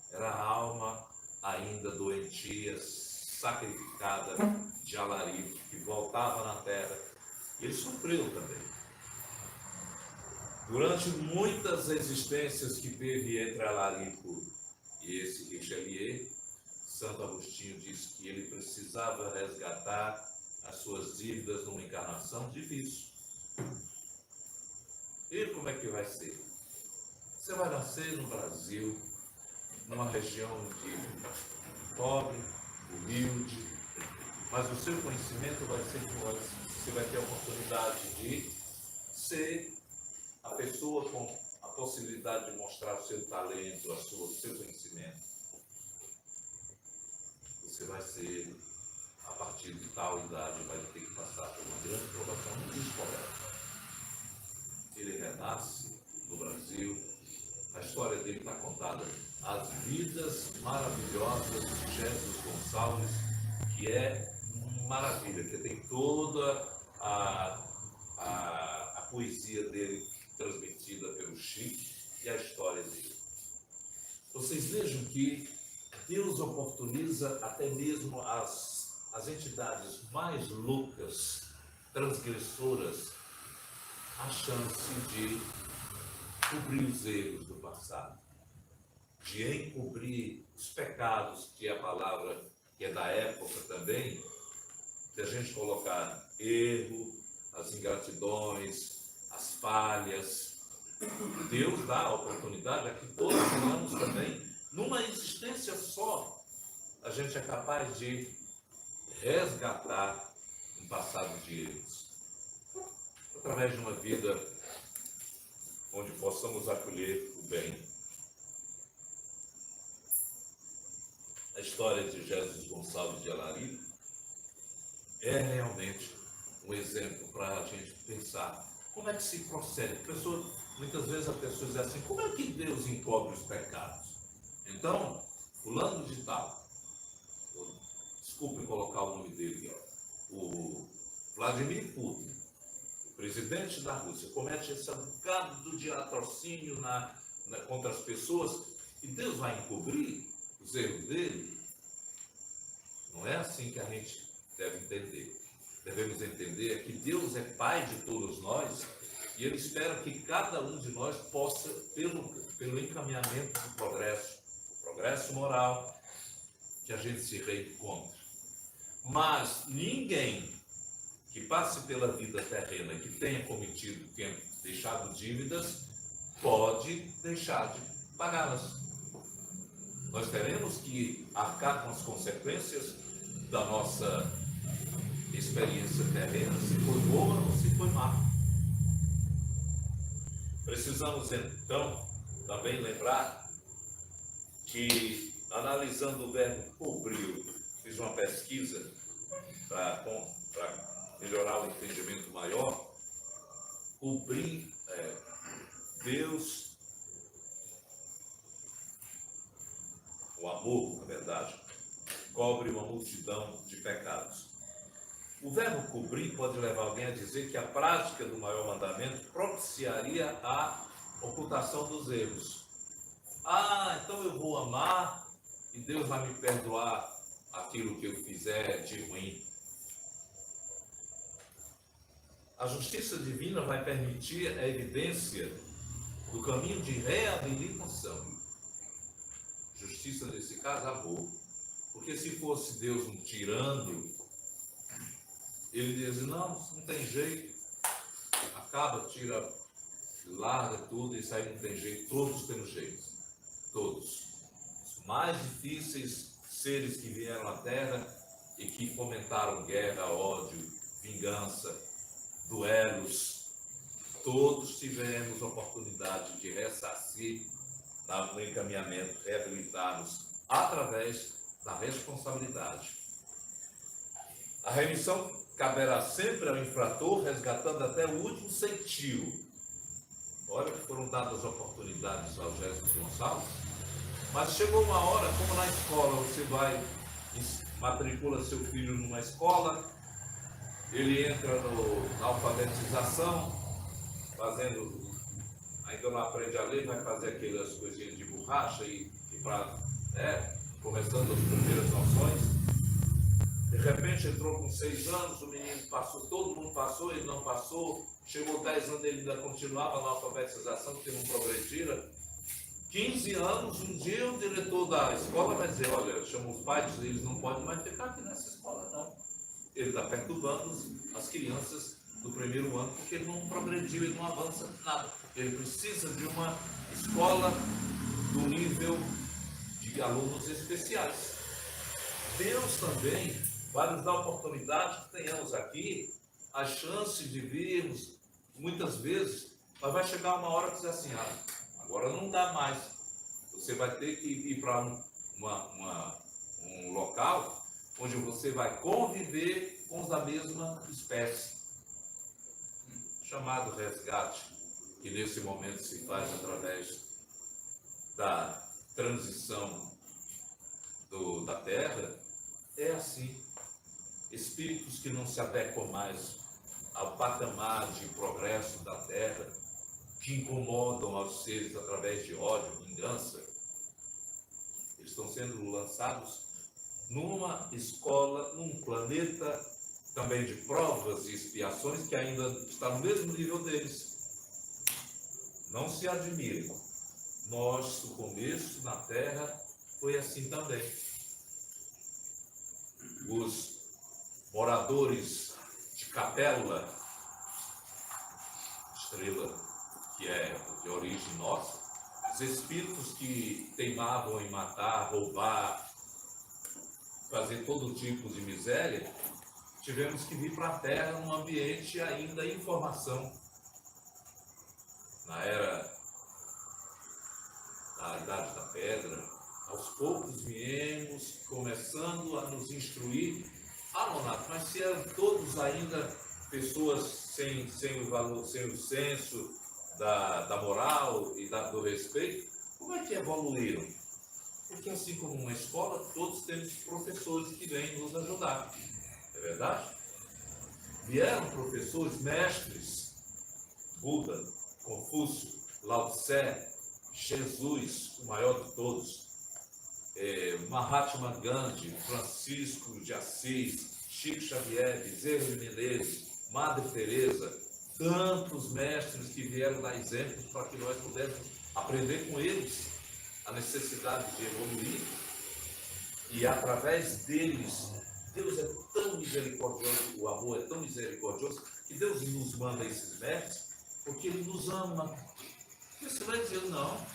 Era a alma ainda doentia, sacrificada de alarico, que voltava na terra. Ele sofreu também. Durante muitas existências que teve entre alarico e esse Richelieu, Santo Agostinho disse que ele precisava resgatar as suas dívidas numa encarnação difícil. E como é que vai ser? Você vai nascer no Brasil, numa região de pobre, humilde, mas o seu conhecimento vai ser você vai ter a oportunidade de ser a pessoa com a possibilidade de mostrar o seu talento, o seu conhecimento. Você vai ser, a partir de tal idade, vai ter que passar por uma grande provação muito descoberta. Ele renasce no Brasil, a história dele está contada, as vidas maravilhosas de Jesus Gonçalves, que é maravilha, que tem toda a poesia dele transmitida pelo Chico e a história dele. Vocês vejam que Deus oportuniza até mesmo as entidades mais loucas, transgressoras, a chance de cobrir os erros do passado, de encobrir os pecados, que é a palavra que é da época também, de a gente colocar erro, as ingratidões, as falhas. Deus dá a oportunidade a que todos tenhamos também, numa existência só, a gente é capaz de resgatar um passado de erros, através de uma vida onde possamos acolher o bem. A história de Jesus Gonçalves de Alarico é realmente um exemplo para a gente pensar como é que se procede. Muitas vezes a pessoa diz assim: como é que Deus encobre os pecados? Então, fulano de tal, desculpe colocar o nome dele, o Vladimir Putin, o presidente da Rússia, comete esse bocado de latrocínio contra as pessoas, e Deus vai encobrir os erros dele? Não é assim que a gente deve entender. Devemos entender que Deus é Pai de todos nós e Ele espera que cada um de nós possa, pelo encaminhamento do progresso moral, que a gente se reencontre. Mas ninguém que passe pela vida terrena, que tenha deixado dívidas, pode deixar de pagá-las. Nós teremos que arcar com as consequências da nossa experiência terrena, se foi boa ou se foi má. Precisamos, então, também lembrar que, analisando o verbo cobrir, fiz uma pesquisa para melhorar o entendimento maior. Cobrir Deus, o amor, na verdade, cobre uma multidão de pecados. O verbo cobrir pode levar alguém a dizer que a prática do maior mandamento propiciaria a ocultação dos erros. Então eu vou amar e Deus vai me perdoar aquilo que eu fizer de ruim. A justiça divina vai permitir a evidência do caminho de reabilitação. Justiça, nesse caso, amor. Porque se fosse Deus um tirano, Ele diz: não tem jeito, acaba, tira, larga tudo, isso aí não tem jeito. Todos temos jeito, todos. Os mais difíceis seres que vieram à Terra e que fomentaram guerra, ódio, vingança, duelos, todos tivemos oportunidade de ressarcir no encaminhamento, reabilitar-nos através da responsabilidade. A remissão caberá sempre ao infrator, resgatando até o último centil. Olha que foram dadas oportunidades ao Jesus Gonçalves, mas chegou uma hora, como na escola, você matricula seu filho numa escola, ele entra na alfabetização, ainda não aprende a ler, vai fazer aquelas coisinhas de borracha começando as primeiras noções. De repente entrou com 6 anos, o menino passou, todo mundo passou, ele não passou. Chegou 10 anos, ele ainda continuava na alfabetização, porque não progredira. 15 anos, um dia o diretor da escola vai dizer: olha, chama os pais, eles não podem mais ficar aqui nessa escola, não. Ele está perturbando as crianças do primeiro ano, porque ele não progrediu, ele não avança nada. Ele precisa de uma escola do nível de alunos especiais. Deus também vai nos dar a oportunidade que tenhamos aqui a chance de virmos, muitas vezes, mas vai chegar uma hora que diz assim: agora não dá mais. Você vai ter que ir para um local onde você vai conviver com os da mesma espécie, chamado resgate, que nesse momento se faz através da transição da Terra. É assim, espíritos que não se adequam mais ao patamar de progresso da Terra, que incomodam aos seres através de ódio, vingança, Eles estão sendo lançados numa escola, num planeta também de provas e expiações que ainda está no mesmo nível deles. Não se admirem. Nosso começo na Terra foi assim também. Os moradores de Capella, estrela que é de origem nossa, os espíritos que teimavam em matar, roubar, fazer todo tipo de miséria, tivemos que vir para a Terra num ambiente ainda em formação. Na Idade da Pedra, aos poucos viemos começando a nos instruir. Nonato, mas se eram todos ainda pessoas sem o valor, sem o senso da moral e do respeito, como é que evoluíram? Porque assim como uma escola, todos temos professores que vêm nos ajudar. É verdade? Vieram professores, mestres, Buda, Confúcio, Lao Tse, Jesus, o maior de todos, Mahatma Gandhi, Francisco de Assis, Chico Xavier, Bezerra de Menezes, Madre Teresa, tantos mestres que vieram dar exemplos para que nós pudéssemos aprender com eles a necessidade de evoluir. E através deles, Deus é tão misericordioso, o amor é tão misericordioso, que Deus nos manda esses mestres porque Ele nos ama. E você vai dizer, não.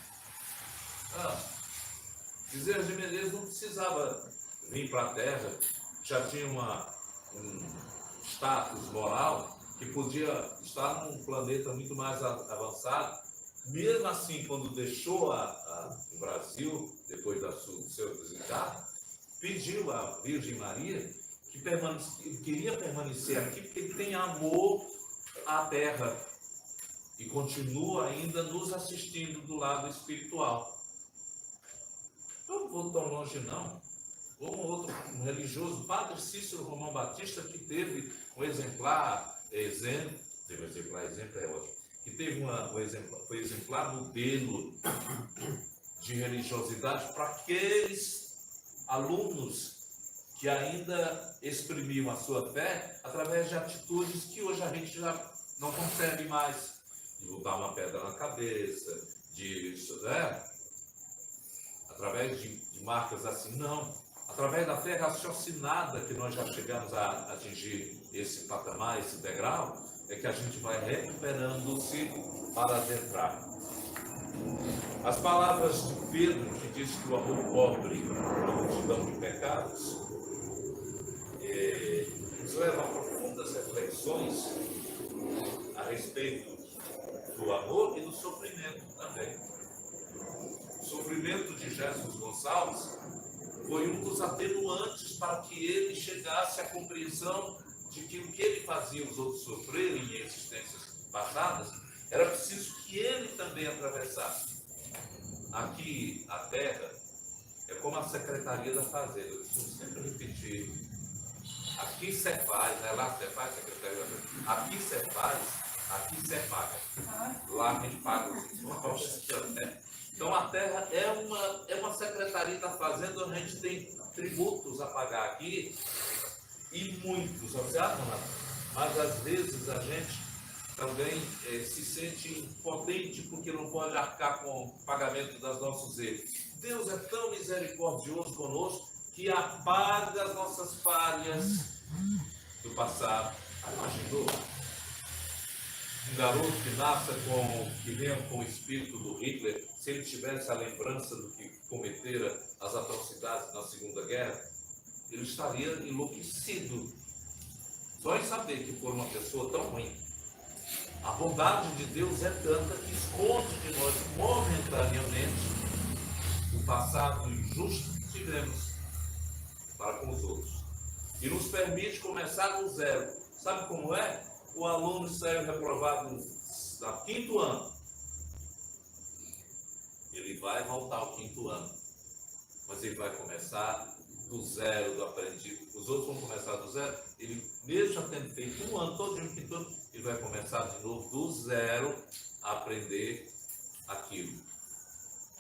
Bezerra de Menezes não precisava vir para a Terra, já tinha um status moral que podia estar num planeta muito mais avançado. Mesmo assim, quando deixou o Brasil, depois do seu desencarne, pediu à Virgem Maria que queria permanecer aqui porque ele tem amor à Terra e continua ainda nos assistindo do lado espiritual. Eu não vou tão longe, não. Um religioso, Padre Cícero Romão Batista, que teve um exemplar exemplo, é ótimo, que teve foi exemplar modelo de religiosidade para aqueles alunos que ainda exprimiam a sua fé através de atitudes que hoje a gente já não consegue mais, de botar uma pedra na cabeça, através de marcas assim, não. Através da fé raciocinada que nós já chegamos a atingir esse patamar, esse degrau, é que a gente vai recuperando-se para adentrar. As palavras de Pedro, que diz que o amor cobre a multidão de pecados, nos leva a profundas reflexões a respeito do amor e do sofrimento também. O sofrimento de Jesus Gonçalves foi um dos atenuantes para que ele chegasse à compreensão de que o que ele fazia os outros sofrerem em existências passadas, era preciso que ele também atravessasse. Aqui, a Terra, é como a Secretaria da Fazenda, eu costumo sempre repetir. Aqui você faz, né? Lá você faz, Secretaria da Fazenda. Aqui você faz, aqui você paga. Lá a gente paga os impostos, né? Então a Terra é uma Secretaria da Fazenda onde a gente tem tributos a pagar aqui e muitos, mas às vezes a gente também se sente impotente porque não pode arcar com o pagamento dos nossos erros. Deus é tão misericordioso conosco que apaga as nossas falhas do passado. Imaginou? Um garoto que venha com o espírito do Hitler, se ele tivesse a lembrança do que cometera as atrocidades na Segunda Guerra, ele estaria enlouquecido. Só em saber que foi uma pessoa tão ruim. A bondade de Deus é tanta que esconde de nós momentaneamente o passado injusto que tivemos para com os outros. E nos permite começar do zero. Sabe como é? O aluno saiu reprovado no 5º ano. Ele vai voltar ao 5º ano. Mas ele vai começar do zero, do aprendiz. Os outros vão começar do zero. Ele, mesmo já tendo feito um ano, todo dia, 5º ano, ele vai começar de novo do zero a aprender aquilo.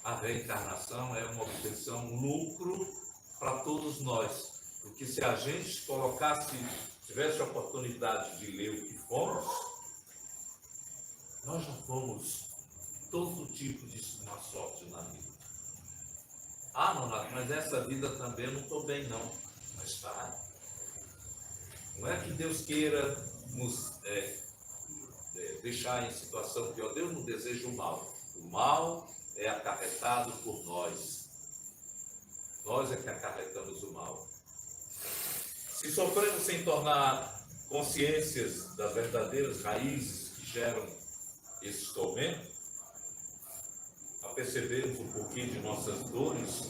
a reencarnação é uma obtenção, um lucro para todos nós. Porque se a gente tivesse a oportunidade de ler o que fomos, nós já fomos todo tipo de má sorte na vida. Ah, Nonato, mas essa vida também eu não estou bem não. Mas está. Não é que Deus queira nos deixar em situação pior. Deus não deseja o mal. O mal é acarretado por nós. Nós é que acarretamos o mal. Se sofremos sem tornar consciências das verdadeiras raízes que geram esses tormentos, a percebermos um pouquinho de nossas dores,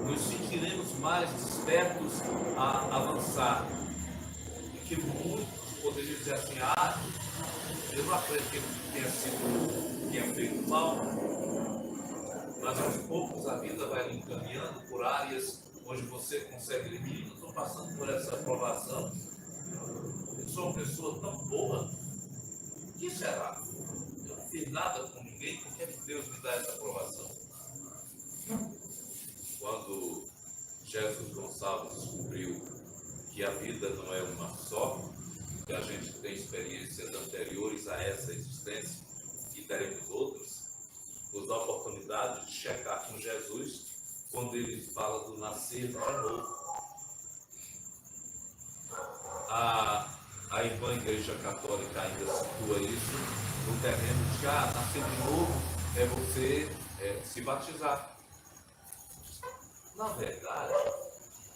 nos sentiremos mais despertos a avançar. E que muitos poderiam dizer assim, eu não acredito que tenha feito mal, mas aos poucos a vida vai lhe encaminhando por áreas onde você consegue ler. Eu estou passando por essa aprovação, eu sou uma pessoa tão boa, o que será? Eu não fiz nada com ninguém, por que Deus me dá essa aprovação? Quando Jesus Gonçalves descobriu que a vida não é uma só, que a gente tem experiências anteriores a essa existência e teremos outras, nos dá a oportunidade de checar com Jesus quando ele fala do nascer de novo. A irmã Igreja Católica ainda situa isso no terreno de nascer de novo é você se batizar. Na verdade,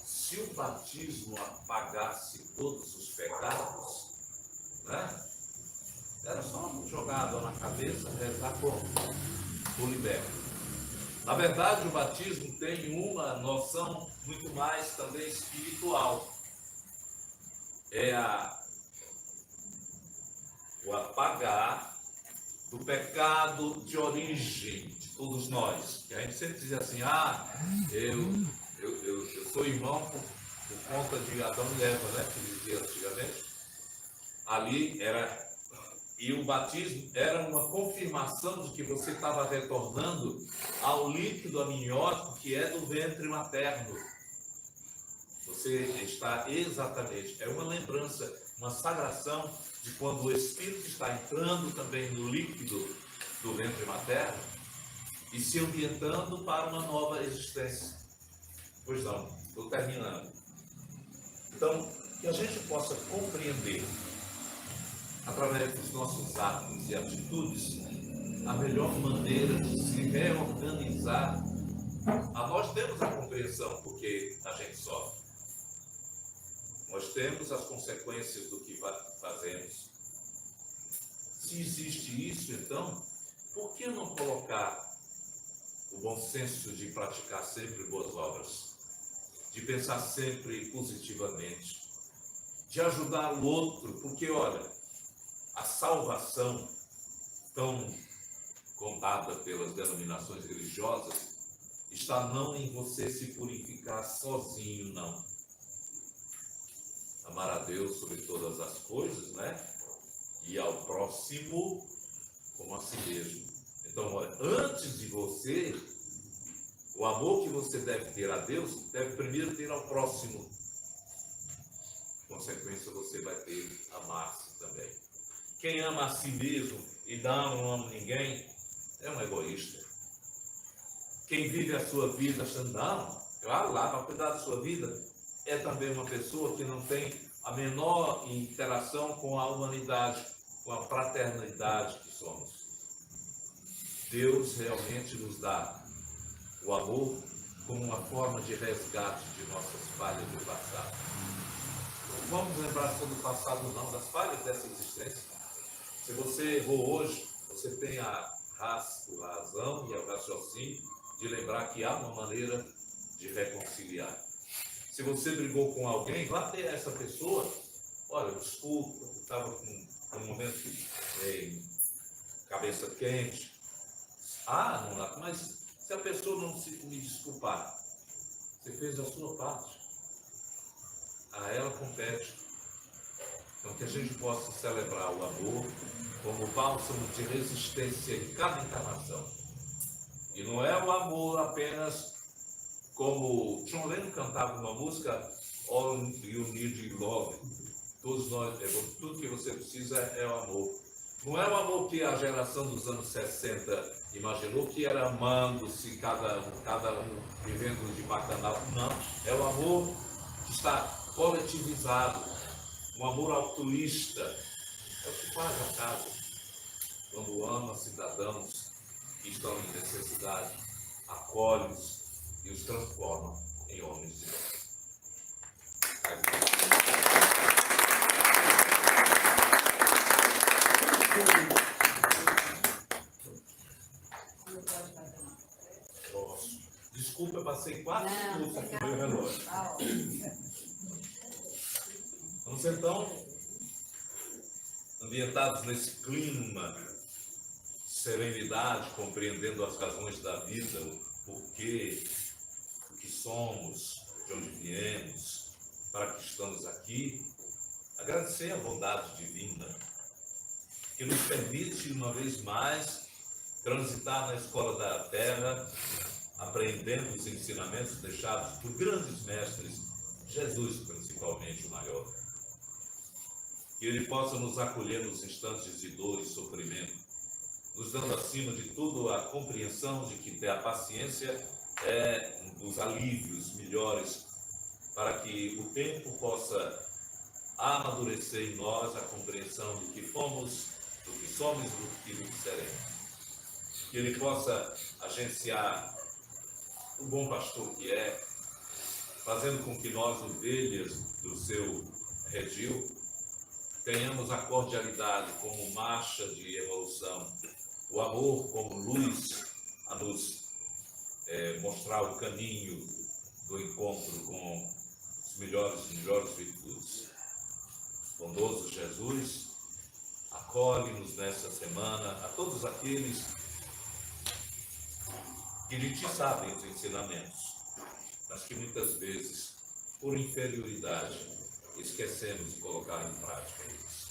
se o batismo apagasse todos os pecados, né? Era só jogar a água na cabeça, rezar por liberto. Na verdade, o batismo tem uma noção muito mais também espiritual. É o apagar do pecado de origem de todos nós. Que a gente sempre diz assim, eu sou irmão por conta de Adão e Eva, né? Que dizia antigamente. Ali e o batismo era uma confirmação de que você estava retornando ao líquido amniótico que é do ventre materno. Você está exatamente, é uma lembrança, uma sagração de quando o Espírito está entrando também no líquido do ventre materno e se ambientando para uma nova existência. Pois não, estou terminando. Então, que a gente possa compreender, através dos nossos atos e atitudes, a melhor maneira de se reorganizar. Nós temos a compreensão porque a gente sofre. Nós temos as consequências do que fazemos. Se existe isso, então, por que não colocar o bom senso de praticar sempre boas obras? De pensar sempre positivamente? De ajudar o outro? Porque, olha, a salvação, tão contada pelas denominações religiosas, está não em você se purificar sozinho, não. Amar a Deus sobre todas as coisas, né? E ao próximo como a si mesmo. Então, olha, antes de você, o amor que você deve ter a Deus, deve primeiro ter ao próximo. Em consequência, você vai ter amar-se também. Quem ama a si mesmo e não ama ninguém, é um egoísta. Quem vive a sua vida achando, claro, lá para cuidar da sua vida, é também uma pessoa que não tem a menor interação com a humanidade, com a fraternidade que somos. Deus realmente nos dá o amor como uma forma de resgate de nossas falhas do passado. Não vamos lembrar só do passado, não, das falhas dessa existência. Se você errou hoje, você tem a razão e o raciocínio de lembrar que há uma maneira de reconciliar. Se você brigou com alguém, vá ter essa pessoa, olha, desculpa, eu estava com um momento cabeça quente. Não, mas se a pessoa não me desculpar, você fez a sua parte. A ela compete. Então que a gente possa celebrar o amor como bálsamo de resistência em cada encarnação. E não é o amor apenas como John Lennon cantava uma música, All You Need Is Love. Todos nós, tudo que você precisa é o amor. Não é o amor que a geração dos anos 60 imaginou, que era amando-se, cada um vivendo de bacanal. Não, é o amor que está coletivizado, um amor altruísta. É o que faz a casa, quando ama cidadãos que estão em necessidade, acolhe-os e os transforma em homens de Deus. Desculpa, eu passei 4 minutos aqui no meu relógio. Vamos então, ambientados nesse clima de serenidade, compreendendo as razões da vida, o porquê, o que somos, de onde viemos, para que estamos aqui, agradecer a bondade divina que nos permite, uma vez mais, transitar na escola da terra, aprendendo os ensinamentos deixados por grandes mestres, Jesus principalmente o maior. Que Ele possa nos acolher nos instantes de dor e sofrimento, nos dando acima de tudo a compreensão de que ter a paciência é um dos alívios melhores para que o tempo possa amadurecer em nós a compreensão do que fomos, do que somos e do que seremos. Que Ele possa agenciar o bom pastor que é, fazendo com que nós, ovelhas do seu redil, tenhamos a cordialidade como marcha de evolução, o amor como luz a nos mostrar o caminho do encontro com as melhores virtudes. Bondoso Jesus, acolhe-nos nessa semana a todos aqueles que de ti sabem os ensinamentos, mas que muitas vezes, por inferioridade, esquecemos de colocar em prática eles.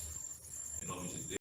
Em nome de Deus.